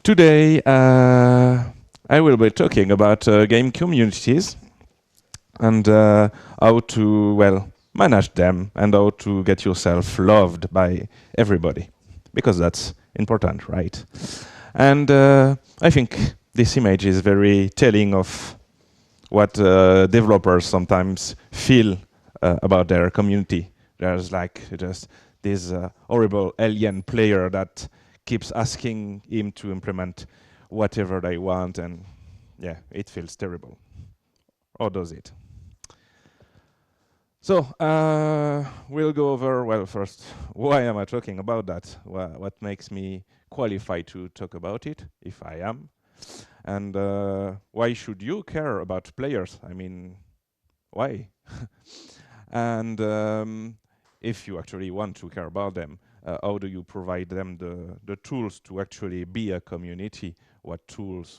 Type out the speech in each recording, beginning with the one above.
Today, I will be talking about game communities and how to, well, manage them and how to get yourself loved by everybody, because that's important, right? And I think this image is very telling of what developers sometimes feel about their community. There's like just this horrible alien player that keeps asking him to implement whatever they want, and yeah, it feels terrible. Or does it? So we'll go over, well, first, why am I talking about that? What makes me qualified to talk about it, if I am? And why should you care about players? I mean, why? And if you actually want to care about them, how do you provide them the tools to actually be a community? What tools,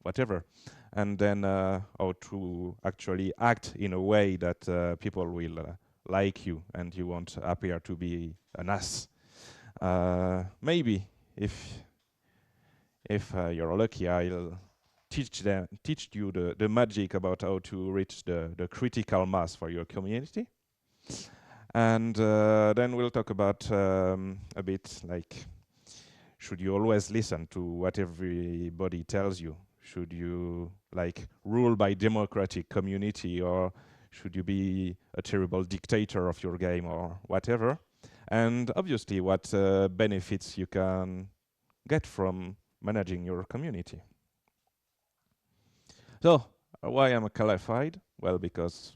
whatever, and then how to actually act in a way that people will like you and you won't appear to be an ass. Maybe if you're lucky, I'll teach you the magic about how to reach the critical mass for your community. And then we'll talk about a bit like, should you always listen to what everybody tells you? Should you like rule by democratic community, or should you be a terrible dictator of your game or whatever? And obviously what benefits you can get from managing your community. So why am I qualified? Well, because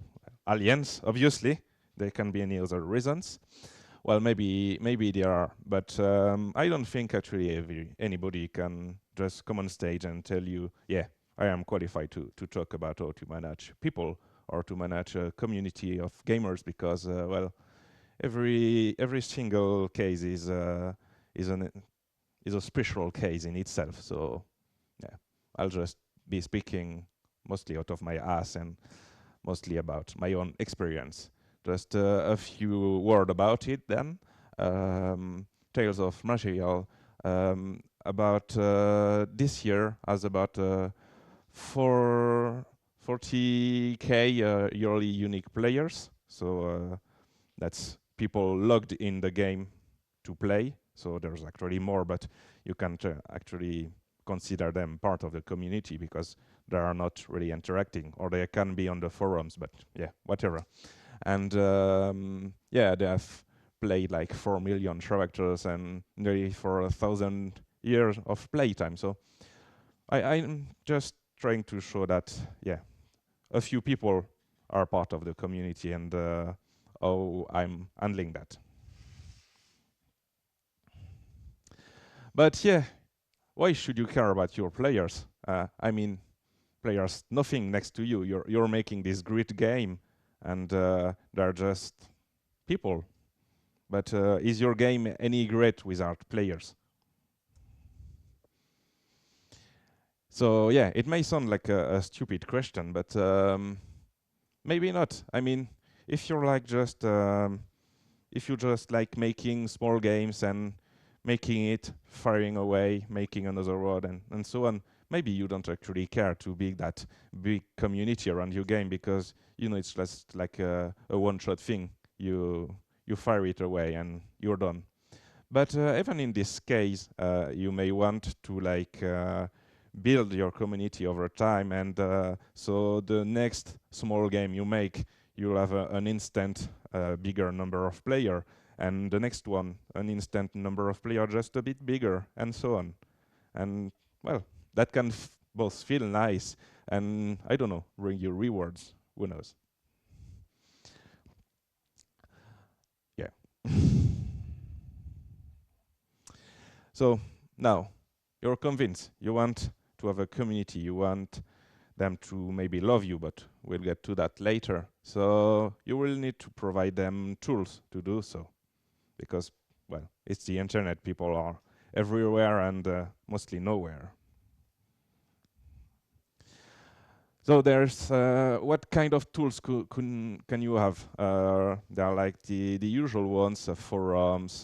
aliens, obviously. There can be any other reasons. Well, maybe there are, but I don't think actually anybody can just come on stage and tell you, yeah, I am qualified to talk about how to manage people or to manage a community of gamers, because well, every single case is a special case in itself. So yeah, I'll just be speaking mostly out of my ass and mostly about my own experience. Just a few words about it then. Tales of Material about this year has about 40K yearly unique players. So that's people logged in the game to play. So there's actually more, but you can't actually consider them part of the community because they are not really interacting, or they can be on the forums, but yeah, whatever. And yeah, they have played like 4 million characters and nearly for 1,000 years of playtime. So I'm just trying to show that, yeah, a few people are part of the community, and how I'm handling that. But yeah, why should you care about your players? I mean, players, nothing next to you. You're making this great game, and they're just people. But is your game any great without players? So yeah, it may sound like a stupid question, but maybe not. I mean, if you're like just if you just like making small games and making it, firing away, making another world, and so on, maybe you don't actually care to be that big community around your game, because you know it's just like a one-shot thing. You fire it away and you're done. But even in this case, you may want to like build your community over time, and so the next small game you make, you'll have an instant bigger number of player, and the next one an instant number of player just a bit bigger, and so on. And well, that can both feel nice and, I don't know, bring you rewards. Who knows? Yeah. So now you're convinced you want to have a community, you want them to maybe love you, but we'll get to that later. So you will need to provide them tools to do so, because, well, it's the internet. People are everywhere and mostly nowhere. So there's what kind of tools can you have? There are like the usual ones, forums,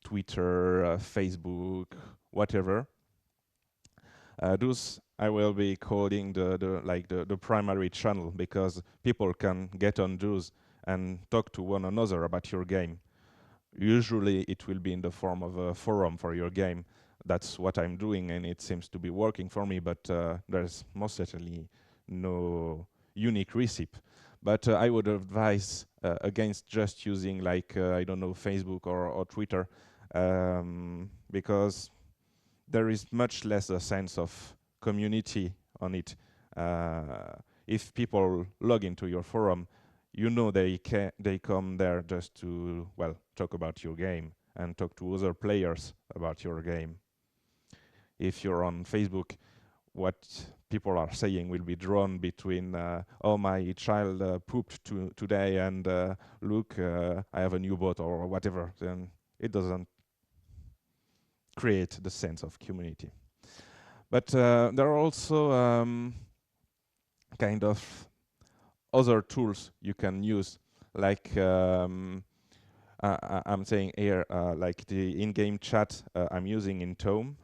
Twitter, Facebook, whatever. Those I will be calling the primary channel, because people can get on those and talk to one another about your game. Usually it will be in the form of a forum for your game. That's what I'm doing, and it seems to be working for me, but there's most certainly no unique recipe. But I would advise against just using, like, I don't know, Facebook or Twitter, because there is much less a sense of community on it. If people log into your forum, you know they come there just to, well, talk about your game and talk to other players about your game. If you're on Facebook, what people are saying will be drawn between, oh, my child pooped today, and look, I have a new bot, or whatever. Then it doesn't create the sense of community. But there are also kind of other tools you can use, like I'm saying here, like the in-game chat I'm using in Tome.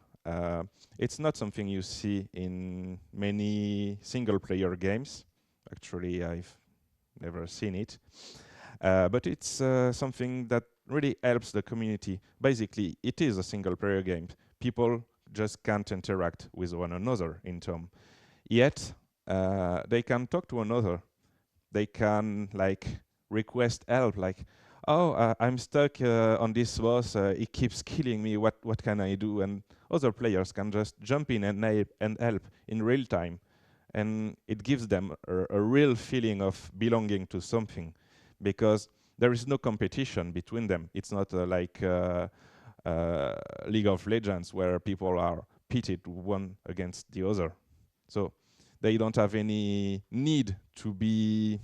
It's not something you see in many single-player games. Actually, I've never seen it. But it's something that really helps the community. Basically, it is a single-player game. People just can't interact with one another in Tome. Yet, they can talk to one another. They can, like, request help, like, oh, I'm stuck on this boss, it keeps killing me, what can I do? And other players can just jump in and help in real time. And it gives them a real feeling of belonging to something, because there is no competition between them. It's not like League of Legends, where people are pitted one against the other. So they don't have any need to be,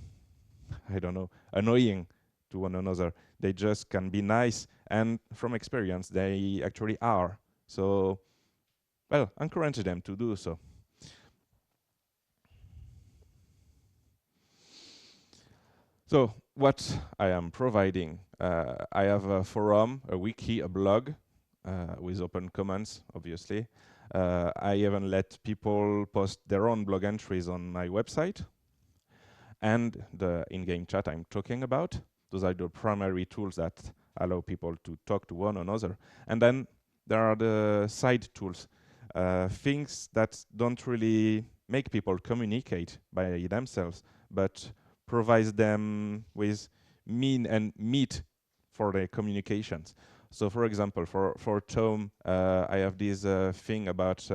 I don't know, annoying to one another. They just can be nice, and from experience, they actually are. So, well, encourage them to do so. So, what I am providing, I have a forum, a wiki, a blog, with open comments, obviously. I even let people post their own blog entries on my website. And the in-game chat I'm talking about. Those are the primary tools that allow people to talk to one another. And then there are the side tools, things that don't really make people communicate by themselves, but provides them with mean and meat for their communications. So, for example, for Tome, I have this thing about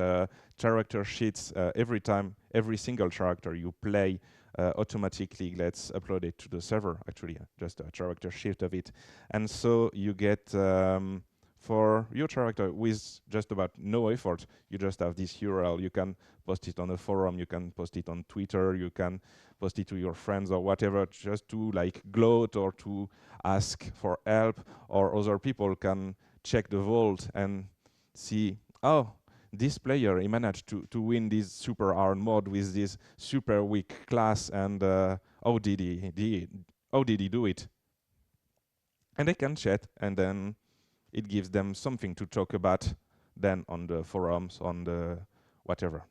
character sheets. Every single character you play automatically gets uploaded to the server, actually, just a character sheet of it. And so you get, for your character, with just about no effort, you just have this URL. You can post it on a forum, you can post it on Twitter, you can post it to your friends or whatever, just to, like, gloat or to ask for help, or other people can check the vault and see, oh, this player, he managed to win this super hard mod with this super weak class, and how did he do it? And they can chat, and then it gives them something to talk about then on the forums, on the whatever.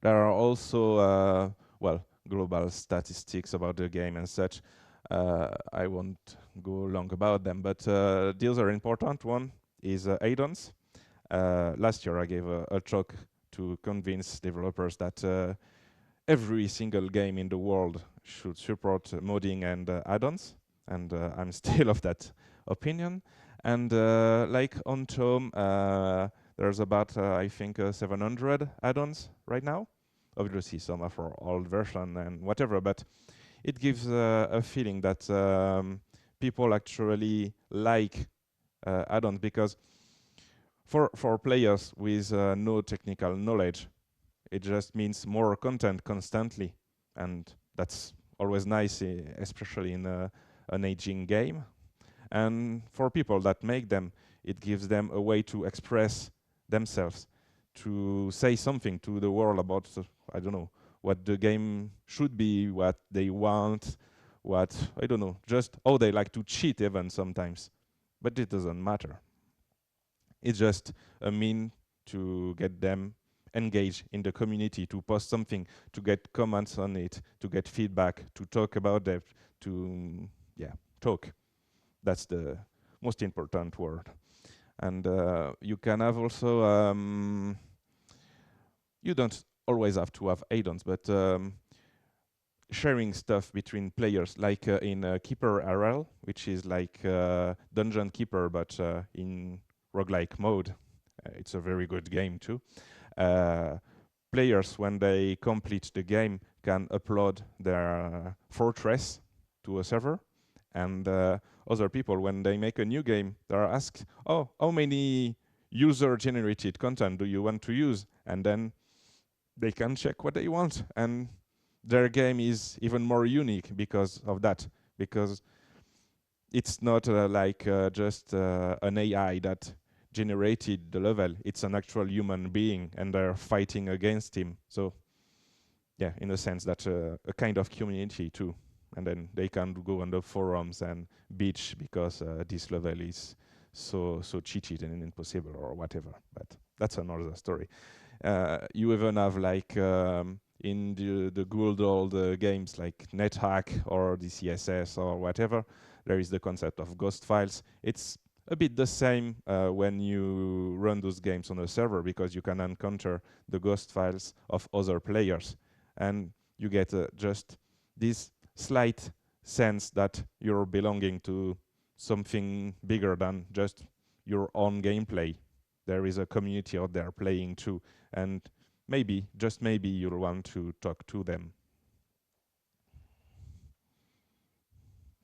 There are also, well, global statistics about the game and such. I won't go long about them, but the other important one is add-ons. Last year I gave a talk to convince developers that every single game in the world should support modding and add-ons, and I'm still of that opinion. And like on Tome, there's about, I think, 700 add-ons right now. Obviously, some are for old version and whatever, but it gives a feeling that people actually like add-ons, because for players with no technical knowledge, it just means more content constantly, and that's always nice, especially in an aging game. And for people that make them, it gives them a way to express themselves, to say something to the world about, I don't know, what the game should be, what they want, what, I don't know, just how they like to cheat even sometimes. But it doesn't matter. It's just a mean to get them engage in the community, to post something, to get comments on it, to get feedback, to talk about it, to talk. That's the most important word. And you can have also, you don't always have to have add-ons, but sharing stuff between players, like in Keeper RL, which is like Dungeon Keeper, but in roguelike mode. It's a very good game too. Players, when they complete the game, can upload their fortress to a server, and other people, when they make a new game, they are asked, oh, how many user-generated content do you want to use? And then they can check what they want, and their game is even more unique because of that, because it's not like just an AI that generated the level. It's an actual human being, and they're fighting against him. So yeah, in a sense, that's a kind of community too. And then they can go on the forums and bitch because this level is so cheated and impossible or whatever. But that's another story. You even have like in the good old games like NetHack or the CSS or whatever, there is the concept of ghost files. It's a bit the same when you run those games on a server, because you can encounter the ghost files of other players, and you get just this slight sense that you're belonging to something bigger than just your own gameplay. There is a community out there playing too, and maybe, just maybe, you'll want to talk to them.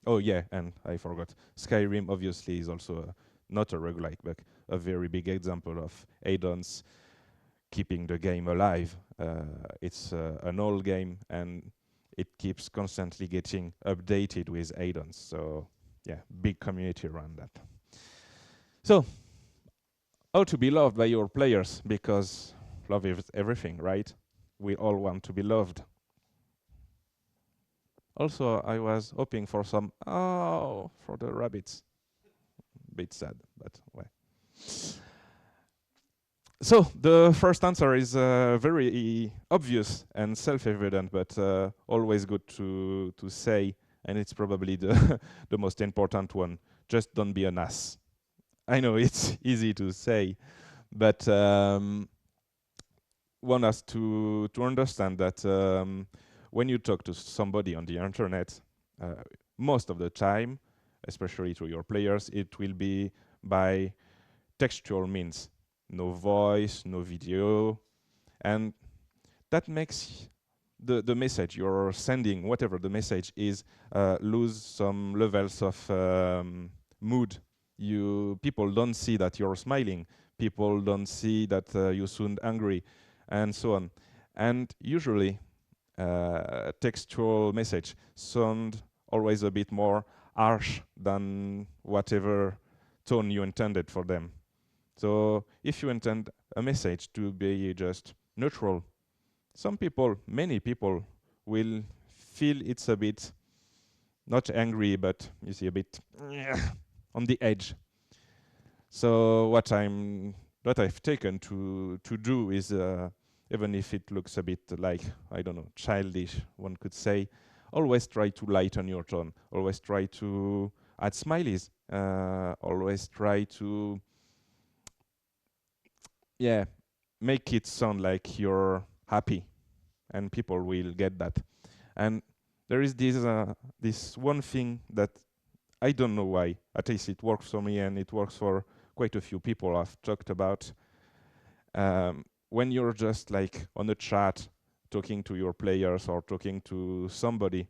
Oh yeah, and I forgot, Skyrim obviously is also not a roguelike, but a very big example of add-ons keeping the game alive. It's an old game, and it keeps constantly getting updated with add-ons. So yeah, big community around that. So how to be loved by your players, because love is everything, right? We all want to be loved. Also, I was hoping for some for the rabbits. Bit sad, but well. So the first answer is very obvious and self-evident, but always good to say, and it's probably the the most important one. Just don't be an ass. I know it's easy to say, but one has to understand that when you talk to somebody on the internet, most of the time, especially to your players, it will be by textual means. No voice, no video, and that makes the message you're sending, whatever the message is, lose some levels of mood. People don't see that you're smiling. People don't see that you sound angry, and so on. And usually, textual message sound always a bit more harsh than whatever tone you intended for them. So if you intend a message to be just neutral, some people, many people, will feel it's a bit not angry, but you see a bit on the edge. So what I've taken to do is, even if it looks a bit like, I don't know, childish, one could say, always try to lighten your tone. Always try to add smileys. Always try to, make it sound like you're happy, and people will get that. And there is this one thing that I don't know why, at least it works for me and it works for quite a few people I've talked about. When you're just like on a chat talking to your players or talking to somebody,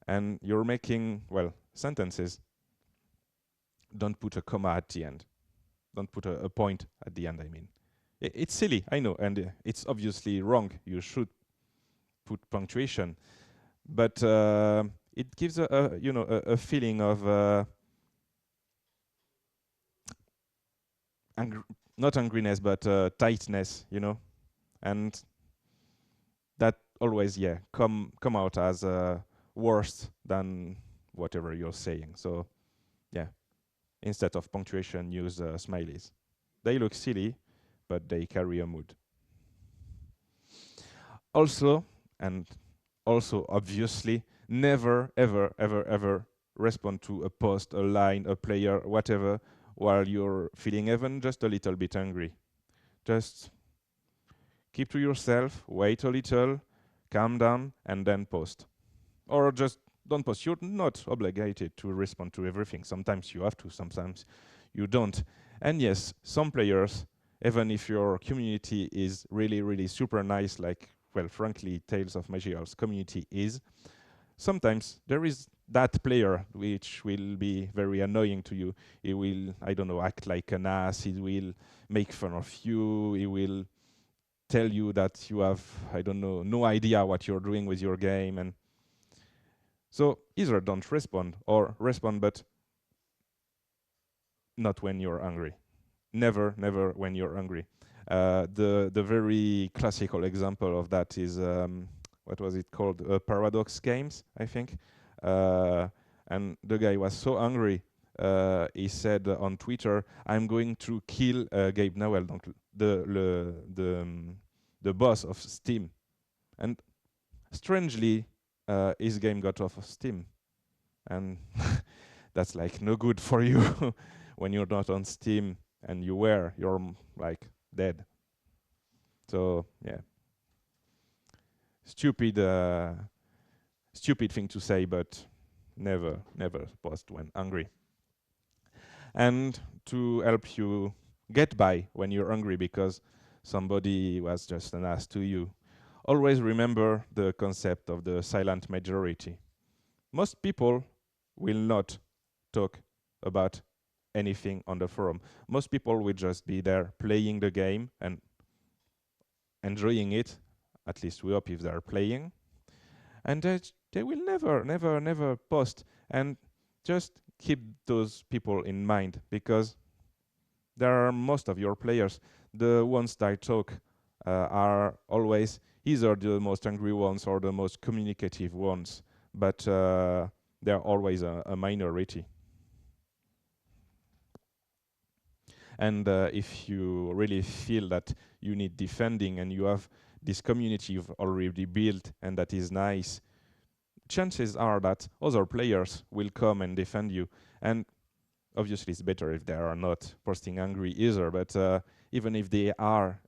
and you're making, sentences, don't put a comma at the end. Don't put a point at the end, I mean. It's silly, I know, and it's obviously wrong. You should put punctuation, but it gives a feeling of not angriness, but tightness, and that always come out as worse than whatever you're saying. So instead of punctuation, use smileys. They look silly, but they carry a mood. Also, and also obviously, never, ever, ever, ever respond to a post, a line, a player, whatever, while you're feeling even just a little bit angry. Just keep to yourself, wait a little, calm down, and then post. Or just don't post. You're not obligated to respond to everything. Sometimes you have to, sometimes you don't. And yes, some players, even if your community is really, really super nice, like, well, frankly, Tales of Magial's community is, sometimes there is that player which will be very annoying to you. He will, I don't know, act like an ass. He will make fun of you. He will tell you that you have, I don't know, no idea what you're doing with your game. And so either don't respond or respond, but not when you're angry. Never, never when you're angry. The very classical example of that is what was it called? Paradox Games, I think. And the guy was so angry. He said on Twitter, "I'm going to kill Gabe Newell, donc the boss of Steam." And strangely, his game got off of Steam, and that's like no good for you when you're not on Steam and you're like dead. So yeah, stupid, stupid thing to say, but never, never post when angry. And to help you get by when you're angry because somebody was just an ass to you, always remember the concept of the silent majority. Most people will not talk about anything on the forum. Most people will just be there playing the game and enjoying it. At least we hope if they're playing. And they will never, never, never post. And just keep those people in mind because there are most of your players. The ones that talk are always either the most angry ones or the most communicative ones, but they're always a minority. And if you really feel that you need defending and you have this community you've already built and that is nice, chances are that other players will come and defend you. And obviously it's better if they are not posting angry either, but even if they are,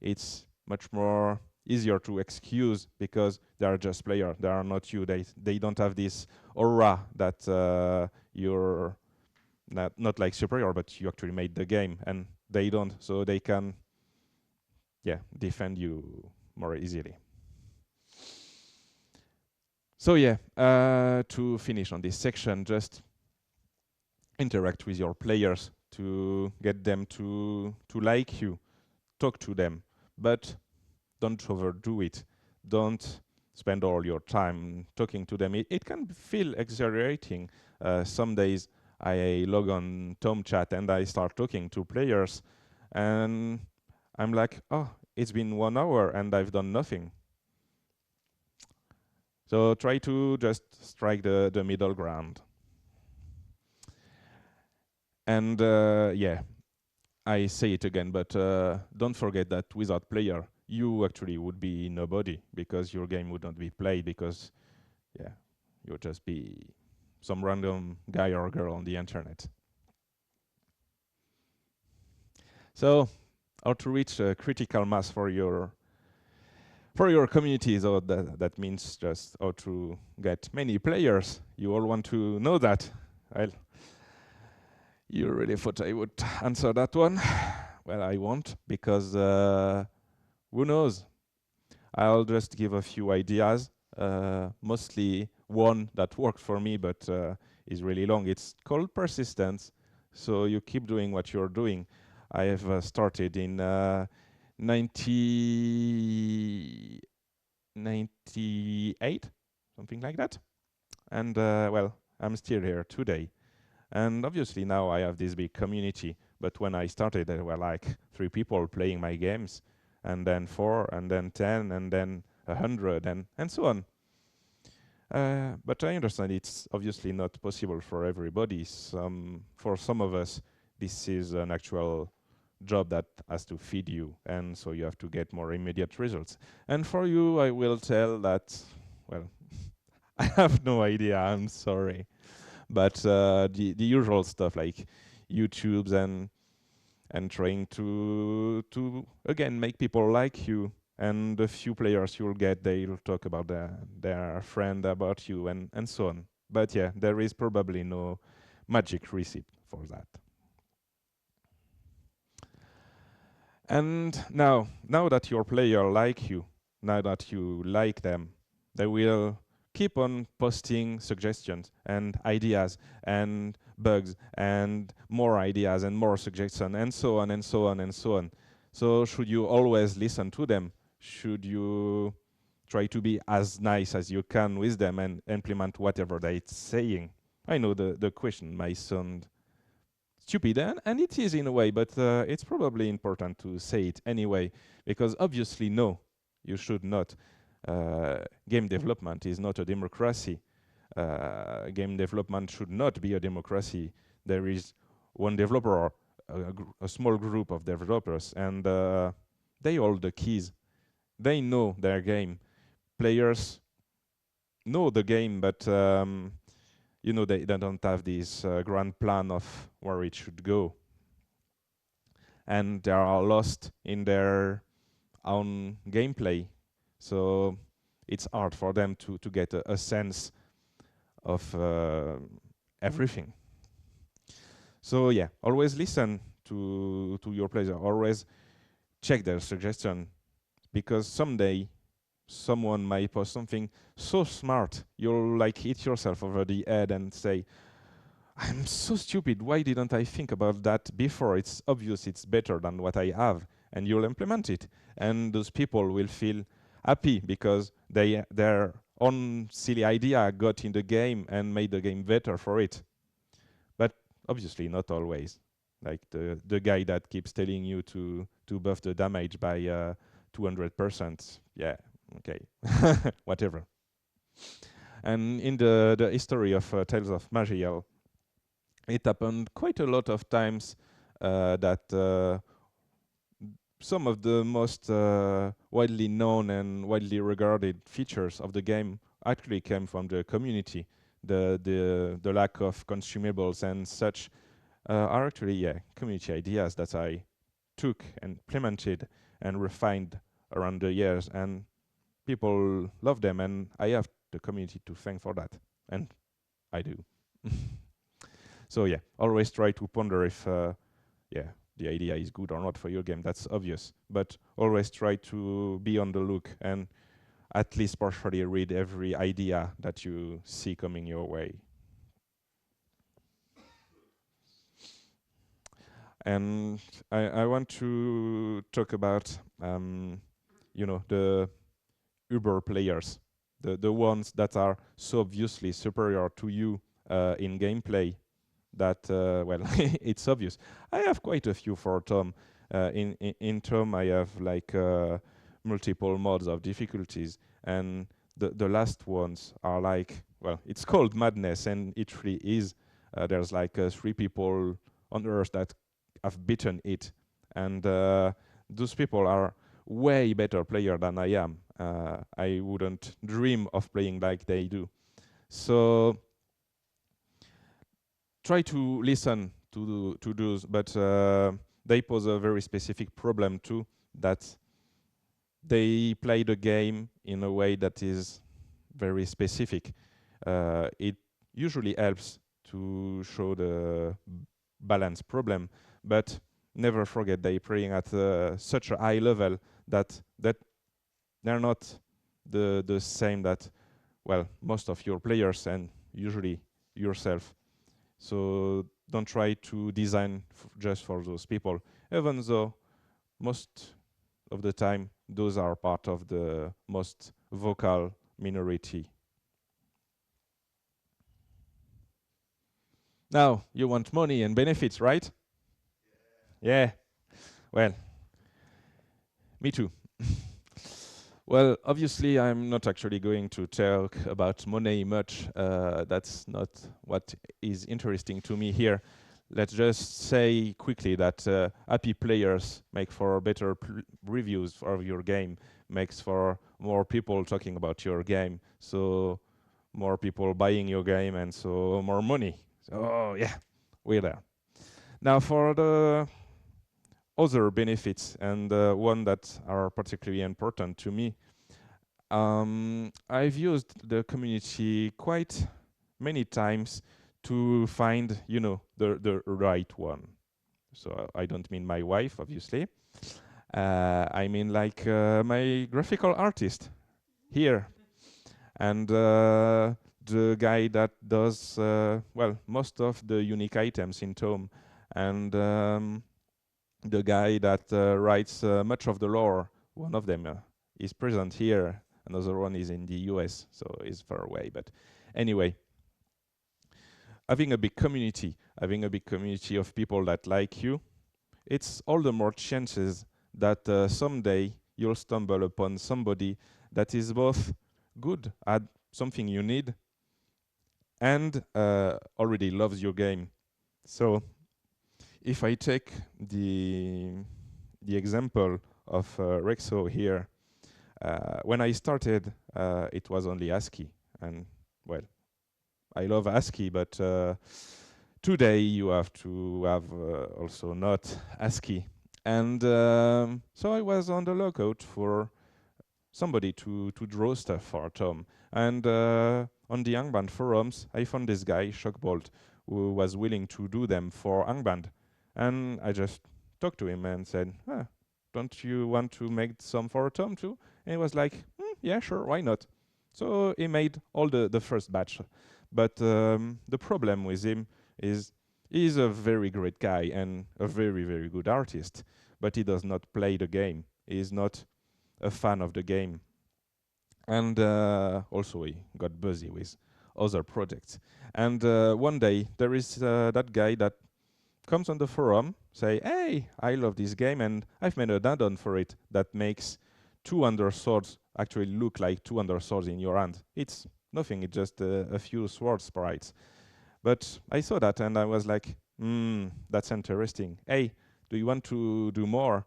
it's much more easier to excuse because they are just players. They are not you. They don't have this aura that you're not like superior, but you actually made the game, and they don't, so they can, yeah, defend you more easily. So yeah, to finish on this section, just interact with your players to get them to like you, talk to them, but don't overdo it. Don't spend all your time talking to them. It can feel exaggerating. Some days I log on Tom Chat and I start talking to players, and I'm like, oh, it's been 1 hour and I've done nothing. So try to just strike the middle ground. And yeah, I say it again, but don't forget that without player, you actually would be nobody because your game would not be played because, yeah, you'll just be some random guy or girl on the internet. So, how to reach a critical mass for your community? So that means just how to get many players. You all want to know that. Well, you really thought I would answer that one? Well, I won't because who knows? I'll just give a few ideas, mostly one that worked for me but is really long. It's called persistence. So you keep doing what you're doing. I have started in 98, something like that. And well, I'm still here today. And obviously now I have this big community. But when I started, there were like 3 people playing my games, and then 4, and then 10, and then 100, and so on. But I understand it's obviously not possible for everybody. For some of us, this is an actual job that has to feed you, and so you have to get more immediate results. And for you, I will tell that, well, I have no idea, I'm sorry. But the usual stuff like YouTubes and trying to again make people like you, and the few players you'll get, they'll talk about their friend about you and so on. But yeah, there is probably no magic recipe for that. And now that your player like you, now that you like them, they will keep on posting suggestions and ideas and bugs and more ideas and more suggestions and so on and so on and so on. So should you always listen to them? Should you try to be as nice as you can with them and implement whatever they're saying? I know the question might sound stupid, and it is in a way, but it's probably important to say it anyway, because obviously, no, you should not. Game development is not a democracy. Game development should not be a democracy. There is one developer or a small group of developers, and they hold the keys. They know their game. Players know the game, but they don't have this grand plan of where it should go. And they are lost in their own gameplay. So it's hard for them to get a sense of everything. So yeah, always listen to your players. Always check their suggestion, because someday someone might post something so smart you'll like hit yourself over the head and say, I'm so stupid, why didn't I think about that before? It's obvious it's better than what I have, and you'll implement it. And those people will feel happy because their own silly idea got in the game and made the game better for it. But obviously not always. Like the guy that keeps telling you to buff the damage by 200%. Yeah, okay, whatever. And in the history of Tales of Magiel, it happened quite a lot of times that some of the most widely known and widely regarded features of the game actually came from the community. The lack of consumables and such are actually community ideas that I took and implemented and refined around the years, and people love them, and I have the community to thank for that, and I do. So yeah, always try to ponder if the idea is good or not for your game. That's obvious, but always try to be on the look and at least partially read every idea that you see coming your way. And I want to talk about the Uber players, the ones that are so obviously superior to you in gameplay that well, it's obvious. I have quite a few for Tom. In Tom, I have like multiple modes of difficulties, and the last ones are like, well, it's called madness, and it really is. There's like 3 people on Earth that have beaten it, and those people are way better player than I am. I wouldn't dream of playing like they do. So try to listen to those, but they pose a very specific problem too, that they play the game in a way that is very specific. It usually helps to show the balance problem, but never forget they're playing at such a high level that they're not the same that, well, most of your players and usually yourself. So don't try to design just for those people, even though most of the time those are part of the most vocal minority. Now, you want money and benefits, right? Yeah. Well, me too. Well, obviously, I'm not actually going to talk about money much. That's not what is interesting to me here. let's just say quickly that happy players make for better reviews of your game, makes for more people talking about your game, so more people buying your game, and so more money. So yeah, we're there. Now for the other benefits, and one that are particularly important to me, I've used the community quite many times to find, the right one. So I don't mean my wife, obviously. I mean like my graphical artist here, and the guy that does most of the unique items in Tome, and the guy that writes much of the lore. One of them is present here. Another one is in the US, so he's far away. But anyway, having a big community of people that like you, it's all the more chances that someday you'll stumble upon somebody that is both good at something you need and already loves your game. So if I take the example of Rexo here, when I started, it was only ASCII, and well, I love ASCII, but today you have to have also not ASCII. And so I was on the lookout for somebody to draw stuff for Tom. And on the Angband forums, I found this guy, Shockbolt, who was willing to do them for Angband. And I just talked to him and said, don't you want to make some for Tom too? And he was like, yeah, sure, why not? So he made all the first batch. But the problem with him is he's a very great guy and a very, very good artist, but he does not play the game. He is not a fan of the game. And also he got busy with other projects. And one day there is that guy that comes on the forum, say, hey, I love this game and I've made an add-on for it that makes two under swords actually look like two under swords in your hand. It's nothing, it's just a few sword sprites. But I saw that and I was like, that's interesting. Hey, do you want to do more?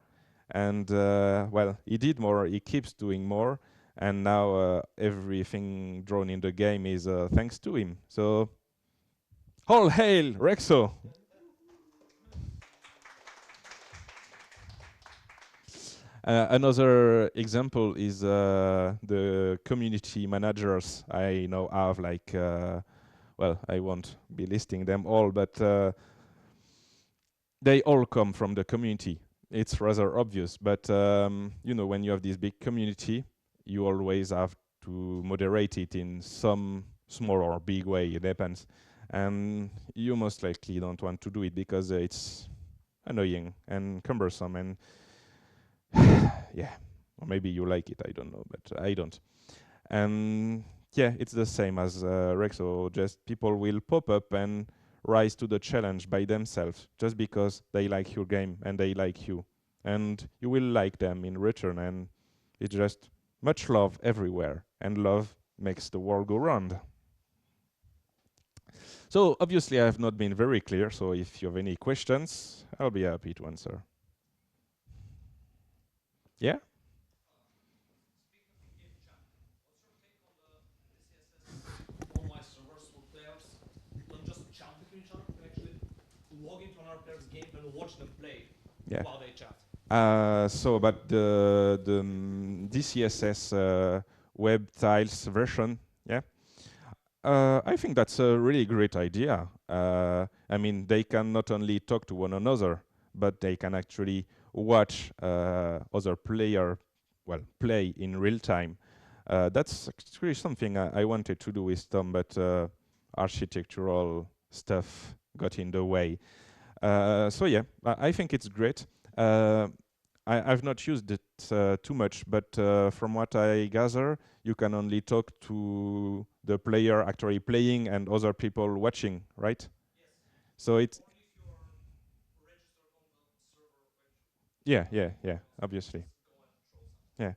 And well, he did more, he keeps doing more, and now everything drawn in the game is thanks to him. So, all hail, Rexo! Another example is the community managers I now have, like, well, I won't be listing them all, but they all come from the community. It's rather obvious, but when you have this big community, you always have to moderate it in some small or big way, it depends. And you most likely don't want to do it because it's annoying and cumbersome, and yeah, or maybe you like it, I don't know, but I don't. And yeah, it's the same as Rexo, just people will pop up and rise to the challenge by themselves just because they like your game and they like you. And you will like them in return, and it's just much love everywhere, and love makes the world go round. So obviously I have not been very clear, so if you have any questions, I'll be happy to answer. Yeah? Online servers where players don't just chat between each other, but actually log into another player's game and watch them play Yeah. while they chat. So about the DCSS web tiles version, yeah, I think that's a really great idea. I mean, they can not only talk to one another, but they can actually watch other player, well, play in real time. That's actually something I wanted to do with Tom, but architectural stuff got in the way. So yeah, I think it's great. Uh, I've not used it too much, but from what I gather, you can only talk to the player actually playing and other people watching, right? Yes. So it's Only if you're registered on the server page. yeah, obviously, Go and show something. yeah.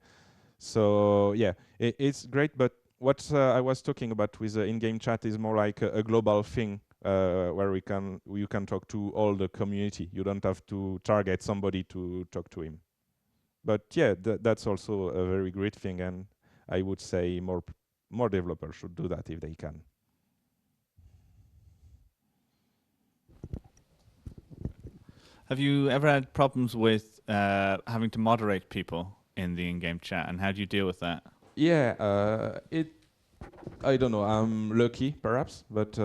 So yeah, it's great, but what I was talking about with in-game chat is more like a global thing where you can talk to all the community. You don't have to target somebody to talk to him. But yeah, that's also a very great thing, and I would say more developers should do that if they can. Have you ever had problems with having to moderate people in the in-game chat, and how do you deal with that? Yeah, I don't know. I'm lucky, perhaps, but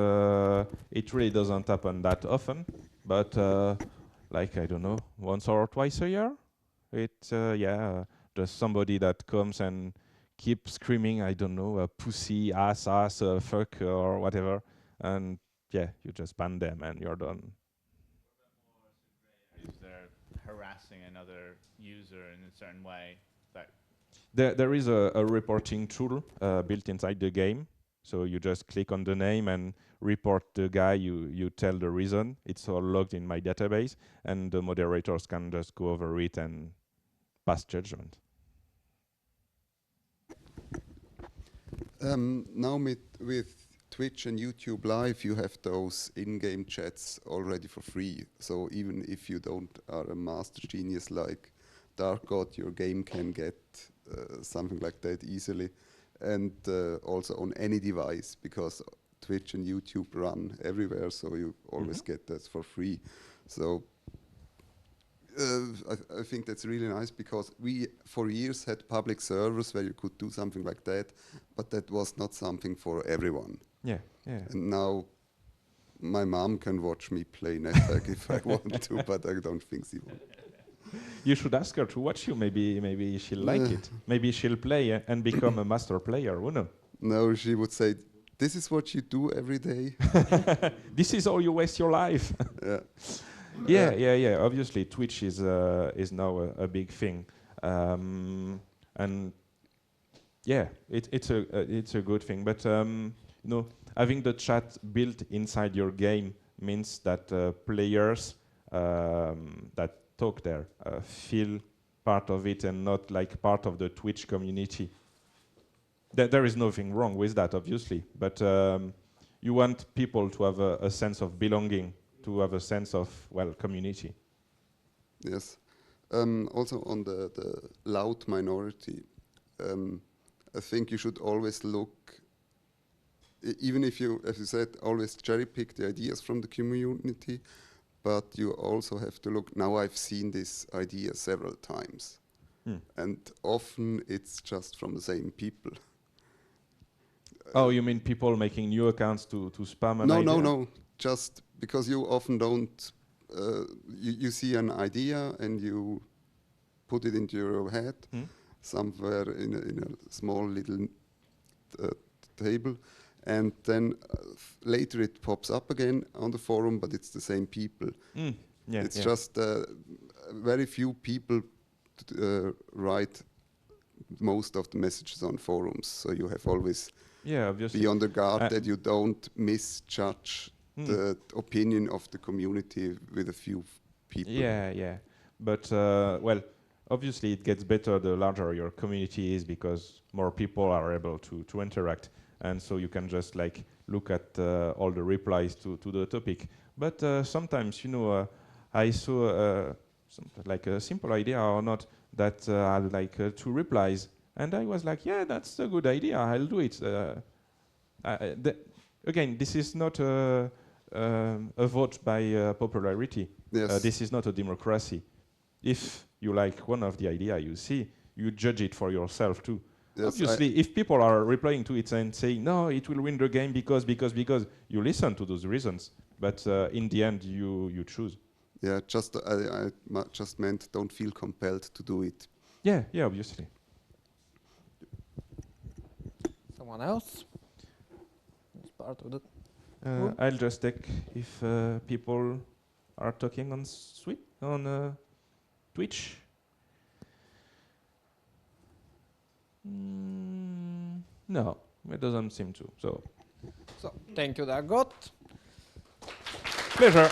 it really doesn't happen that often. But like I don't know, once or twice a year, just somebody that comes and keeps screaming. I don't know, pussy, ass, fuck, or whatever, and yeah, you just ban them and you're done. Is there harassing another user in a certain way? That There is a reporting tool built inside the game. So you just click on the name and report the guy, you tell the reason. It's all logged in my database, and the moderators can just go over it and pass judgment. Now with Twitch and YouTube Live, you have those in-game chats already for free. So even if you are a master genius like DarkGod, your game can get something like that easily. And also on any device, because Twitch and YouTube run everywhere, so you always get that for free. So I think that's really nice, because we for years had public servers where you could do something like that, but that was not something for everyone. Yeah. And now my mom can watch me play NetHack if I want to, but I don't think she will. You should ask her to watch you. Maybe she'll like it. Maybe she'll play and become a master player. Who knows? No, she would say, "This is what you do every day." This is how you waste your life. Yeah. Yeah. Obviously, Twitch is now a big thing, and yeah, it's a good thing. But having the chat built inside your game means that players that talk there feel part of it and not like part of the Twitch community. There is nothing wrong with that, obviously, but you want people to have a sense of belonging, to have a sense of, community. Yes. Also on the loud minority, I think you should always look, even if you, as you said, always cherry pick the ideas from the community, but you also have to look, now I've seen this idea several times, and often it's just from the same people. Oh, you mean people making new accounts to spam an idea? No. Just because you often don't, you see an idea and you put it into your head somewhere in a small little table, and then later it pops up again on the forum, but it's the same people. It's just very few people write most of the messages on forums, so you have always obviously be on the guard that you don't misjudge the opinion of the community with a few people. Yeah. But obviously it gets better the larger your community is, because more people are able to interact, and so you can just like look at all the replies to the topic. But sometimes, I saw like a simple idea or not that had like 2 replies, and I was like, yeah, that's a good idea, I'll do it. Again, this is not a vote by popularity. Yes. This is not a democracy. If you like one of the idea you see, you judge it for yourself too. Yes, obviously, if people are replying to it and saying, no, it will win the game because, you listen to those reasons. But in the end, you choose. Yeah, I just meant don't feel compelled to do it. Yeah, obviously. Someone else? It's part of the I'll just check if people are talking on Twitch. No, it doesn't seem to. So So, thank you, DarkGod. pleasure.